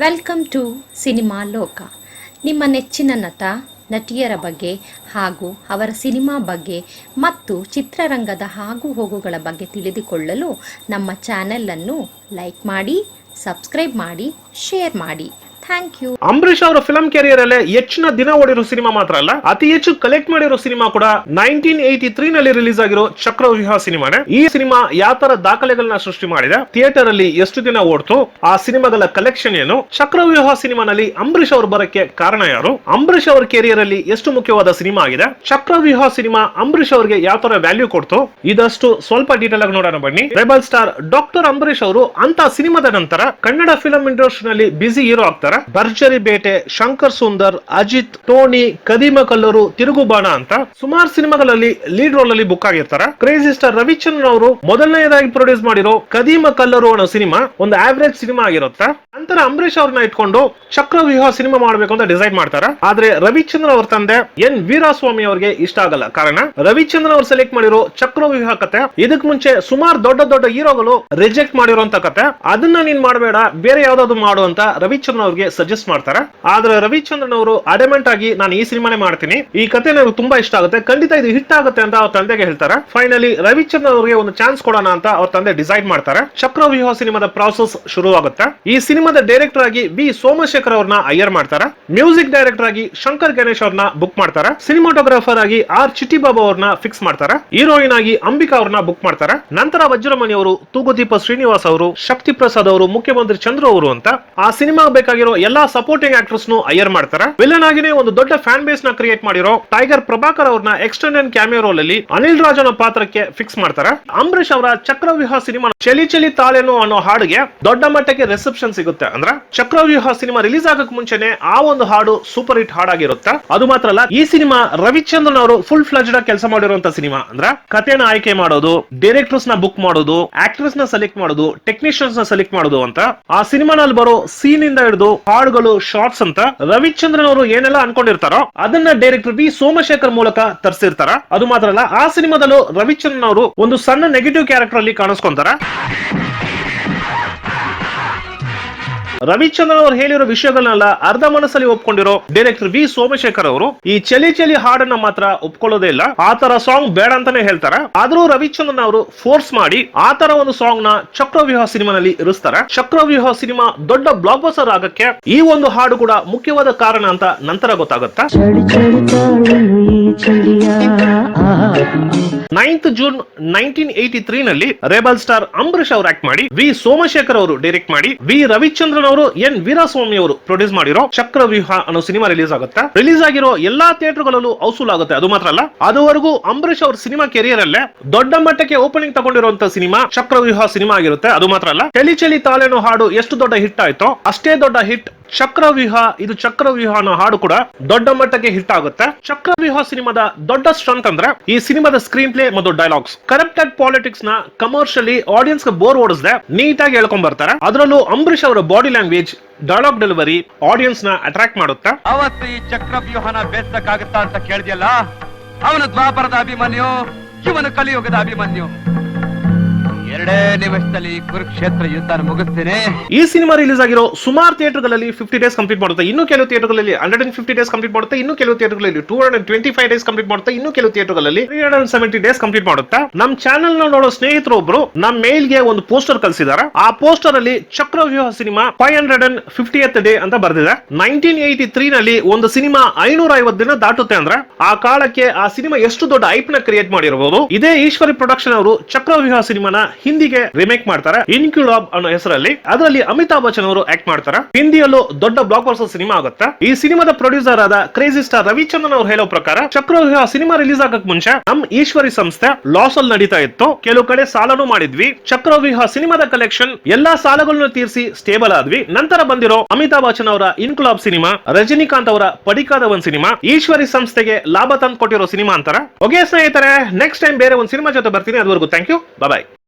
Welcome to cinema ಲೋಕ. ನಿಮ್ಮ ನೆಚ್ಚಿನ ನಟ ನಟಿಯರ ಬಗ್ಗೆ ಹಾಗೂ ಅವರ ಸಿನಿಮಾ ಬಗ್ಗೆ ಮತ್ತು ಚಿತ್ರರಂಗದ ಆಗು ಹೋಗುಗಳ ಬಗ್ಗೆ ತಿಳಿದುಕೊಳ್ಳಲು ನಮ್ಮ ಚಾನೆಲನ್ನು ಲೈಕ್ ಮಾಡಿ, ಸಬ್ಸ್ಕ್ರೈಬ್ ಮಾಡಿ, ಶೇರ್ ಮಾಡಿ. Thank you. ಅಂಬರೀಶ್ ಅವರ ಫಿಲ್ಮ್ ಕೆರಿಯರ್ ಅಲ್ಲೇ ಹೆಚ್ಚಿನ ದಿನ ಓಡಿರೋ ಸಿನಿಮಾ ಮಾತ್ರ ಅಲ್ಲ, ಅತಿ ಹೆಚ್ಚು ಕಲೆಕ್ಟ್ ಮಾಡಿರೋ ಸಿನಿಮಾ ಕೂಡ 1983 ನಲ್ಲಿ ರಿಲೀಸ್ ಆಗಿರೋ ಚಕ್ರವ್ಯೂಹ ಸಿನಿಮಾನೇ. ಈ ಸಿನಿಮಾ ಯಾವ ತರ ದಾಖಲೆಗಳನ್ನ ಸೃಷ್ಟಿ ಮಾಡಿದೆ, ಥಿಯೇಟರ್ ಅಲ್ಲಿ ಎಷ್ಟು ದಿನ ಓಡ್ತು, ಆ ಸಿನಿಮಾಗಳ ಕಲೆಕ್ಷನ್ ಏನು, ಚಕ್ರವ್ಯೂಹ ಸಿನಿಮಾನಲ್ಲಿ ಅಂಬರೀಶ್ ಅವರು ಬರಕ್ಕೆ ಕಾರಣ ಯಾರು, ಅಂಬರೀಶ್ ಅವರ ಕೆರಿಯರ್ ಅಲ್ಲಿ ಎಷ್ಟು ಮುಖ್ಯವಾದ ಸಿನಿಮಾ ಆಗಿದೆ, ಚಕ್ರವ್ಯೂಹ ಸಿನಿಮಾ ಅಂಬರೀಶ್ ಅವರಿಗೆ ಯಾವ ತರ ವ್ಯಾಲ್ಯೂ ಕೊಡ್ತು, ಇದಷ್ಟು ಸ್ವಲ್ಪ ಡೀಟೇಲ್ ಆಗಿ ನೋಡೋಣ ಬನ್ನಿ. ರೆಬಲ್ ಸ್ಟಾರ್ ಡಾಕ್ಟರ್ ಅಂಬರೀಶ್ ಅವರು ಅಂತ ಸಿನಿಮಾದ ನಂತರ ಕನ್ನಡ ಫಿಲ್ಮ್ ಇಂಡಸ್ಟ್ರಿನಲ್ಲಿ ಬಿಸಿ ಹೀರೋ ಆಗ್ತಾರೆ. ಭರ್ಜರಿ ಬೇಟೆ, ಶಂಕರ್ ಸುಂದರ್, ಅಜಿತ್, ಟೋನಿ, ಕದೀಮ ಕಲ್ಲರು, ತಿರುಗುಬಾಣ ಅಂತ ಸುಮಾರು ಸಿನಿಮಾಗಳಲ್ಲಿ ಲೀಡ್ ರೋಲ್ ಅಲ್ಲಿ ಬುಕ್ ಆಗಿರ್ತಾರೆ. ಕ್ರೇಜಿ ಸ್ಟಾರ್ ರವಿಚಂದ್ರನ್ ಅವರು ಮೊದಲನೆಯದಾಗಿ ಪ್ರೊಡ್ಯೂಸ್ ಮಾಡಿರೋ ಕದೀಮ ಕಲ್ಲರು ಅನ್ನೋ ಸಿನಿಮಾ ಒಂದು ಆವರೇಜ್ ಸಿನಿಮಾ ಆಗಿರುತ್ತೆ. ನಂತರ ಅಂಬರೀಶ್ ಅವ್ರನ್ನ ಇಟ್ಕೊಂಡು ಚಕ್ರವ್ಯೂಹ ಸಿನಿಮಾ ಮಾಡಬೇಕು ಅಂತ ಡಿಸೈಡ್ ಮಾಡ್ತಾರೆ. ಆದ್ರೆ ರವಿಚಂದ್ರನ್ ಅವ್ರ ತಂದೆ ಎನ್ ವೀರಸ್ವಾಮಿ ಅವರಿಗೆ ಇಷ್ಟ ಆಗಲ್ಲ. ಕಾರಣ ರವಿಚಂದ್ರನ್ ಅವರು ಸೆಲೆಕ್ಟ್ ಮಾಡಿರೋ ಚಕ್ರವ್ಯೂಹ ಕತೆ ಇದಕ್ ಮುಂಚೆ ಸುಮಾರು ದೊಡ್ಡ ದೊಡ್ಡ ಹೀರೋಗಳು ರಿಜೆಕ್ಟ್ ಮಾಡಿರೋಂತ ಕತೆ, ಅದನ್ನ ನೀನ್ ಮಾಡಬೇಡ, ಬೇರೆ ಯಾವ್ದಾದ್ರು ಮಾಡು ಅಂತ ರವಿಚಂದ್ರನ್ ಅವ್ರಿಗೆ ಸಜೆಸ್ಟ್ ಮಾಡ್ತಾರೆ. ಆದ್ರೆ ರವಿಚಂದ್ರನ್ ಅವರು ಅಡಮೆಂಟ್ ಆಗಿ ನಾನು ಈ ಸಿನಿಮಾನೇ ಮಾಡ್ತೀನಿ, ಈ ಕತೆ ನನಗೆ ತುಂಬಾ ಇಷ್ಟ ಆಗುತ್ತೆ, ಖಂಡಿತ ಇದು ಹಿಟ್ ಆಗುತ್ತೆ ಅಂತ ಅವ್ರ ತಂದೆಗೆ ಹೇಳ್ತಾರೆ. ಫೈನಲಿ ರವಿಚಂದ್ರನ್ ಅವರಿಗೆ ಒಂದು ಚಾನ್ಸ್ ಕೊಡೋಣ ಅಂತ ಅವ್ರ ತಂದೆ ಡಿಸೈಡ್ ಮಾಡ್ತಾರೆ. ಚಕ್ರವ್ಯೂಹ ಸಿನಿಮಾದ ಪ್ರಾಸೆಸ್ ಶುರುವಾಗುತ್ತೆ. ಈ ಸಿನಿಮಾದ ಡೈರೆಕ್ಟರ್ ಆಗಿ ವಿ ಸೋಮಶೇಖರ್ ಅವ್ರನ್ನ ಹೈಯರ್ ಮಾಡ್ತಾರೆ. ಮ್ಯೂಸಿಕ್ ಡೈರೆಕ್ಟರ್ ಆಗಿ ಶಂಕರ್ ಗಣೇಶ್ ಅವ್ರನ್ನ ಬುಕ್ ಮಾಡ್ತಾರೆ. ಸಿನಿಮಾಟೋಗ್ರಾಫರ್ ಆಗಿ ಆರ್ ಚಿಟ್ಟಿಬಾಬು ಅವ್ರನ್ನ ಫಿಕ್ಸ್ ಮಾಡ್ತಾರೆ. ಹೀರೋಯಿನ್ ಆಗಿ ಅಂಬಿಕಾ ಅವ್ರನ್ನ ಬುಕ್ ಮಾಡ್ತಾರೆ. ನಂತರ ವಜ್ರಮಣಿ ಅವರು, ತೂಗುದೀಪ ಶ್ರೀನಿವಾಸ್ ಅವರು, ಶಕ್ತಿ ಪ್ರಸಾದ್ ಅವರು, ಮುಖ್ಯಮಂತ್ರಿ ಚಂದ್ರು ಅವರು ಅಂತ ಆ ಸಿನಿಮಾ ಬೇಕಾಗಿರೋ ಎಲ್ಲಾ ಸಪೋರ್ಟಿಂಗ್ ಆಕ್ಟರ್ಸ್ ನು ಹೈಯರ್ ಮಾಡ್ತಾರೆ. ವಿಲನ್ ಆಗಿನೇ ಒಂದು ದೊಡ್ಡ ಫ್ಯಾನ್ ಬೇಸ್ ನ ಕ್ರಿಯೇಟ್ ಮಾಡಿರೋ ಟೈಗರ್ ಪ್ರಭಾಕರ್ ಅವ್ರನ್ನ ಎಕ್ಸ್ಟೆಂಡೆಡ್ ಕ್ಯಾಮಿಯೋ ರೋಲ್ ಅಲ್ಲಿ ಅನಿಲ್ ರಾಜನ ಪಾತ್ರಕ್ಕೆ ಫಿಕ್ಸ್ ಮಾಡ್ತಾರೆ. ಅಂಬರೀಶ್ ಅವರ ಚಕ್ರವ್ಯೂಹ ಸಿನಿಮಾ ಚಲಿ ಚಲಿ ತಾಳೆನು ಅನ್ನೋ ಹಾಡಿಗೆ ದೊಡ್ಡ ಮಟ್ಟಕ್ಕೆ ರಿಸೆಪ್ಷನ್ ಸಿಗುತ್ತೆ. ಅಂದ್ರೆ ಚಕ್ರವ್ಯೂಹ ಸಿನಿಮಾ ರಿಲೀಸ್ ಆಗಕ್ ಮುಂಚೆನೆ ಆ ಒಂದು ಹಾಡು ಸೂಪರ್ ಹಿಟ್ ಹಾಡಾಗಿರುತ್ತೆ. ಅದು ಮಾತ್ರ ಅಲ್ಲ, ಈ ಸಿನಿಮಾ ರವಿಚಂದ್ರನ್ ಅವರು ಫುಲ್ ಫ್ಲೆಜ್ಡ್ ಆಗಿ ಕೆಲಸ ಮಾಡಿರುವಂತ ಸಿನಿಮಾ. ಅಂದ್ರೆ ಕಥೆನ ಆಯ್ಕೆ ಮಾಡೋದು, ಡೈರೆಕ್ಟರ್ಸ್ ನ ಬುಕ್ ಮಾಡೋದು, ಆಕ್ಟರ್ಸ್ ನ ಸೆಲೆಕ್ಟ್ ಮಾಡೋದು, ಟೆಕ್ನಿಷಿಯನ್ಸ್ ನ ಸೆಲೆಕ್ಟ್ ಮಾಡೋದು ಅಂತ ಆ ಸಿನಿಮಾನಲ್ಲಿ ಬರೋ ಸೀನ್ ಇಂದ ಹಿಡಿದು ಹಾಡುಗಳು, ಶಾರ್ಟ್ಸ್ ಅಂತ ರವಿಚಂದ್ರನ್ ಅವರು ಏನೆಲ್ಲ ಅನ್ಕೊಂಡಿರ್ತಾರೋ ಅದನ್ನ ಡೈರೆಕ್ಟರ್ ವಿ ಸೋಮಶೇಖರ್ ಮೂಲಕ ತರಿಸಿರ್ತಾರ. ಅದು ಮಾತ್ರ ಅಲ್ಲ, ಆ ಸಿನಿಮಾದಲ್ಲೂ ರವಿಚಂದ್ರನ್ ಅವರು ಒಂದು ಸಣ್ಣ ನೆಗೆಟಿವ್ ಕ್ಯಾರೆಕ್ಟರ್ ಅಲ್ಲಿ ಕಾಣಿಸ್ಕೊಂತಾರೆ. ರವಿಚಂದ್ರನ್ ಅವರು ಹೇಳಿರೋ ವಿಷಯಗಳನ್ನೆಲ್ಲ ಅರ್ಧ ಮನಸ್ಸಲ್ಲಿ ಒಪ್ಕೊಂಡಿರೋ ಡೈರೆಕ್ಟರ್ ವಿ ಸೋಮಶೇಖರ್ ಅವರು ಈ ಚಲಿ ಚಲಿ ಹಾಡನ್ನ ಮಾತ್ರ ಒಪ್ಕೊಳ್ಳೋದೇ ಇಲ್ಲ. ಆ ತರ ಸಾಂಗ್ ಬೇಡ ಅಂತಾನೆ ಹೇಳ್ತಾರೆ. ಆದ್ರೂ ರವಿಚಂದ್ರನ್ ಅವರು ಫೋರ್ಸ್ ಮಾಡಿ ಆ ತರ ಒಂದು ಸಾಂಗ್ ನ ಚಕ್ರವ್ಯೂಹ ಸಿನಿಮಾನಲ್ಲಿ ಇರಿಸ್ತಾರೆ. ಚಕ್ರವ್ಯೂಹ ಸಿನಿಮಾ ದೊಡ್ಡ ಬ್ಲಾಕ್ ಬಸ್ಟರ್ ಆಗಕ್ಕೆ ಈ ಒಂದು ಹಾಡು ಕೂಡ ಮುಖ್ಯವಾದ ಕಾರಣ ಅಂತ ನಂತರ ಗೊತ್ತಾಗುತ್ತೆ. 9th ಜೂನ್ 1983 ನಲ್ಲಿ ರೆಬಲ್ ಸ್ಟಾರ್ ಅಂಬರೀಶ್ ಅವರು ಆಕ್ಟ್ ಮಾಡಿ, ವಿ ಸೋಮಶೇಖರ್ ಅವರು ಡೈರೆಕ್ಟ್ ಮಾಡಿ, ವಿ ರವಿಚಂದ್ರನ್ ಅವರು ಎನ್ ವೀರಸ್ವಾಮಿ ಅವರು ಪ್ರೊಡ್ಯೂಸ್ ಮಾಡಿರೋ ಚಕ್ರವ್ಯೂಹ ಅನ್ನೋ ಸಿನಿಮಾ ರಿಲೀಸ್ ಆಗುತ್ತೆ. ರಿಲೀಸ್ ಆಗಿರೋ ಎಲ್ಲಾ ಥಿಯೇಟರ್ಗಳಲ್ಲೂ ಹೌಸ್ಫುಲ್ ಆಗುತ್ತೆ. ಅದು ಮಾತ್ರ ಅಲ್ಲ, ಅದುವರೆಗೂ ಅಂಬರೀಶ್ ಅವರ ಸಿನಿಮಾ ಕೆರಿಯರ್ ಅಲ್ಲೇ ದೊಡ್ಡ ಮಟ್ಟಕ್ಕೆ ಓಪನಿಂಗ್ ತಗೊಂಡಿರುವಂತ ಸಿನಿಮಾ ಚಕ್ರವ್ಯೂಹ ಸಿನಿಮಾ ಆಗಿರುತ್ತೆ. ಅದು ಮಾತ್ರ ಅಲ್ಲ, ಚಲಿ ಚಲಿ ತಾಳೆನೋ ಹಾಡು ಎಷ್ಟು ದೊಡ್ಡ ಹಿಟ್ ಆಯ್ತೋ ಅಷ್ಟೇ ದೊಡ್ಡ ಹಿಟ್ ಚಕ್ರವ್ಯೂಹ. ಇದು ಚಕ್ರವ್ಯೂಹ ಅನ್ನೋ ಹಾಡು ಕೂಡ ದೊಡ್ಡ ಮಟ್ಟಕ್ಕೆ ಹಿಟ್ ಆಗುತ್ತೆ. ಚಕ್ರವ್ಯೂಹ ಸಿನಿಮಾದ ದೊಡ್ಡ ಸ್ಟ್ರೆಂತ್ ಅಂದ್ರೆ ಈ ಸಿನಿಮಾದ ಸ್ಕ್ರೀನ್ ಪ್ಲೇ ಮತ್ತು ಡೈಲಾಗ್ಸ್. ಕರಪ್ಟೆಡ್ ಪಾಲಿಟಿಕ್ಸ್ ನ ಕಮರ್ಷಿಯಲಿ ಆಡಿಯನ್ಸ್ ಗೆ ಬೋರ್ ಓಡಿಸದೆ ನೀಟಾಗಿ ಹೇಳ್ಕೊಂಡ್ ಬರ್ತಾರೆ. ಅದರಲ್ಲೂ ಅಂಬರೀಶ್ ಅವರ body language, dialogue delivery audience ನ ಅಟ್ರಾಕ್ಟ್ ಮಾಡುತ್ತೆ. ಅವತ್ತು ಈ ಚಕ್ರವ್ಯೂಹನ ಬೇಸಕ್ಕಾಗುತ್ತಾ ಅಂತ ಕೇಳಿದ್ಯಲ್ಲ, ಅವನು ದ್ವಾಪರದ ಅಭಿಮನ್ಯು, ಇವನು ಕಲಿಯುಗದ ಅಭಿಮನ್ಯು. 2 ನಿಮಿಷದಲ್ಲಿ ಕುರುಕ್ಷೇತ್ರ ಯುದ್ಧ ಮುಗಿಸ್ತೇನೆ. ಈ ಸಿನಿಮಾ ರಿಲೀಸ್ ಆಗಿರೋ ಸುಮಾರು ಥಿಯೇಟರ್ಗಳಲ್ಲಿ 50 ಡೇಸ್ ಕಂಪ್ಲೀಟ್ ಮಾಡುತ್ತೆ. ಇನ್ನು ಕೆಲವು ಥಿಯೇಟರ್ಗಳಲ್ಲಿ 150 ಡೇಸ್ ಕಂಪ್ಲೀಟ್ ಮಾಡುತ್ತೆ. ಇನ್ನು ಕೆಲವು ಥಿಯೇಟರ್ಗಳಲ್ಲಿ 225 ಡೇಸ್ ಕಂಪ್ಲೀಟ್ ಮಾಡುತ್ತೆ. ಇನ್ನು ಕೆಲವು ಥಿಯೇಟರ್ಗಳಲ್ಲಿ 370 ಡೇಸ್ ಕಂಪ್ಲೀಟ್ ಮಾಡುತ್ತೆ. ನಮ್ಮ ಚಾನೆಲ್ ನ ನೋಡೋ ಸ್ನೇಹಿತರು ಒಬ್ರು ನಮ್ಮ ಮೇಲ್ ಗೆ ಒಂದು ಪೋಸ್ಟರ್ ಕಳಿಸಿದ್ದಾರೆ. ಆ ಪೋಸ್ಟರ್ ಅಲ್ಲಿ ಚಕ್ರವ್ಯೂಹ ಸಿನಿಮಾ 550th ಡೇ ಅಂತ ಬರ್ದಿದೆ. 1983 ನಲ್ಲಿ ಒಂದು ಸಿನಿಮಾ 550 ದಿನ ದಾಟುತ್ತೆ ಅಂದ್ರೆ ಆ ಕಾಲಕ್ಕೆ ಆ ಸಿನಿಮಾ ಎಷ್ಟು ದೊಡ್ಡ ಹೈಪ್ ನ ಕ್ರಿಯೇಟ್ ಮಾಡಿರಬಹುದು. ಇದೇ ಈಶ್ವರಿ ಪ್ರೊಡಕ್ಷನ್ ಅವರು ಚಕ್ರವ್ಯೂಹ ಸಿನಿಮಾನ ಹಿಂದಿಗೆ ರಿಮೇಕ್ ಮಾಡ್ತಾರೆ ಇನ್ಕ್ಯುಲಾಬ್ ಅನ್ನೋ ಹೆಸರಲ್ಲಿ. ಅದರಲ್ಲಿ ಅಮಿತಾಬ್ ಬಚ್ಚನ್ ಅವರು ಆಕ್ಟ್ ಮಾಡ್ತಾರೆ. ಹಿಂದಿಯಲ್ಲೂ ದೊಡ್ಡ ಬ್ಲಾಕ್ ಬಸ್ಟರ್ ಸಿನಿಮಾ ಆಗುತ್ತೆ. ಈ ಸಿನಿಮಾದ ಪ್ರೊಡ್ಯೂಸರ್ ಆದ ಕ್ರೇಜಿ ಸ್ಟಾರ್ ರವಿಚಂದ್ರನ್ ಅವರು ಹೇಳೋ ಪ್ರಕಾರ ಚಕ್ರವ್ಯೂಹ ಸಿನಿಮಾ ರಿಲೀಸ್ ಆಗಕ್ ಮುಂಚೆ ನಮ್ ಈಶ್ವರಿ ಸಂಸ್ಥೆ ಲಾಸ್ ಅಲ್ಲಿ ನಡೀತಾ ಇತ್ತು. ಕೆಲವು ಕಡೆ ಸಾಲನೂ ಮಾಡಿದ್ವಿ. ಚಕ್ರವ್ಯೂಹ ಸಿನಿಮಾದ ಕಲೆಕ್ಷನ್ ಎಲ್ಲಾ ಸಾಲಗಳನ್ನು ತೀರಿಸಿ ಸ್ಟೇಬಲ್ ಆದ್ವಿ. ನಂತರ ಬಂದಿರೋ ಅಮಿತಾಬ್ ಬಚ್ಚನ್ ಅವರ ಇನ್ಕ್ಯುಲಾಬ್ ಸಿನಿಮಾ, ರಜನಿಕಾಂತ್ ಅವರ ಪಡಿಕಾದ ಒಂದ್ ಸಿನಿಮಾ ಈಶ್ವರಿ ಸಂಸ್ಥೆಗೆ ಲಾಭ ತಂದು ಕೊಟ್ಟಿರೋ ಸಿನಿಮಾ ಅಂತಾರೆ. ಓಕೆ ಸ್ನೇಹಿತರೆ, ನೆಕ್ಸ್ಟ್ ಟೈಮ್ ಬೇರೆ ಒಂದು ಸಿನಿಮಾ ಜೊತೆ ಬರ್ತೀನಿ. ಅದುವರೆಗೂ ಥ್ಯಾಂಕ್ ಯು, ಬಾಯ್.